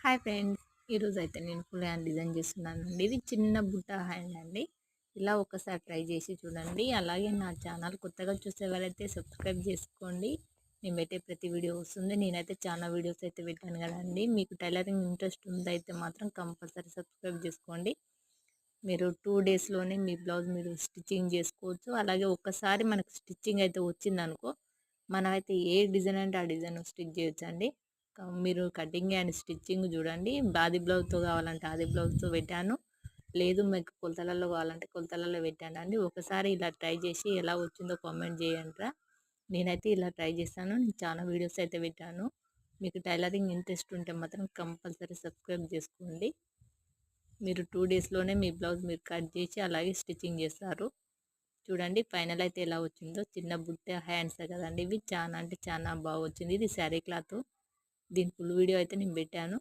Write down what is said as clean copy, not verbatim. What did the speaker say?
Hi friends, ఈరోజు అయితే నేను ఫుల్ హ్యాండ్ డిజైన్ చేస్తున్నానండి. ఇది చిన్న బుట్ట హ్యాండ్ అండి. ఇలా ఒకసారి ట్రై చేసి చూడండి. అలాగే నా ఛానల్ కొత్తగా చూసేవారైతే సబ్స్క్రైబ్ చేసుకోండి. నేను పెట్టే ప్రతి వీడియో వస్తుంది. నేనైతే చాలా వీడియోస్ అయితే పెట్టాను కదండి. మీకు టైలరింగ్ ఇంట్రెస్ట్ ఉందైతే మాత్రం కంపల్సరీ సబ్స్క్రైబ్ చేసుకోండి. మీరు 2 డేస్లోనే మీ బ్లౌజ్ మీరు స్టిచ్చింగ్ చేసుకోవచ్చు. అలాగే ఒక్కసారి మనకు స్టిచ్చింగ్ అయితే వచ్చిందనుకో, మనమైతే ఏ డిజైన్ అంటే ఆ డిజైన్ స్టిచ్ చేయొచ్చండి. మీరు కటింగ్ అండ్ స్టిచ్చింగ్ చూడండి. ఆది బ్లౌజ్తో కావాలంటే ఆది బ్లౌజ్తో పెట్టాను, లేదు మీకు కొలతలలో కావాలంటే కొలతలలో పెట్టానండి. ఒకసారి ఇలా ట్రై చేసి ఎలా వచ్చిందో కామెంట్ చేయండిరా. నేనైతే ఇలా ట్రై చేశాను. నేను చాలా వీడియోస్ అయితే పెట్టాను. మీకు టైలరింగ్ ఇంట్రెస్ట్ ఉంటే మాత్రం కంపల్సరీ సబ్స్క్రైబ్ చేసుకోండి. మీరు 2 డేస్లోనే మీ బ్లౌజ్ మీరు కట్ చేసి అలాగే స్టిచ్చింగ్ చేస్తారు. చూడండి ఫైనల్ అయితే ఎలా వచ్చిందో. చిన్న బుట్ట హ్యాండ్స్ కదండి ఇవి. చాలా అంటే చాలా బాగా వచ్చింది. ఇది శారీ క్లాత్. దీని ఫుల్ వీడియో అయితే నేను పెట్టాను.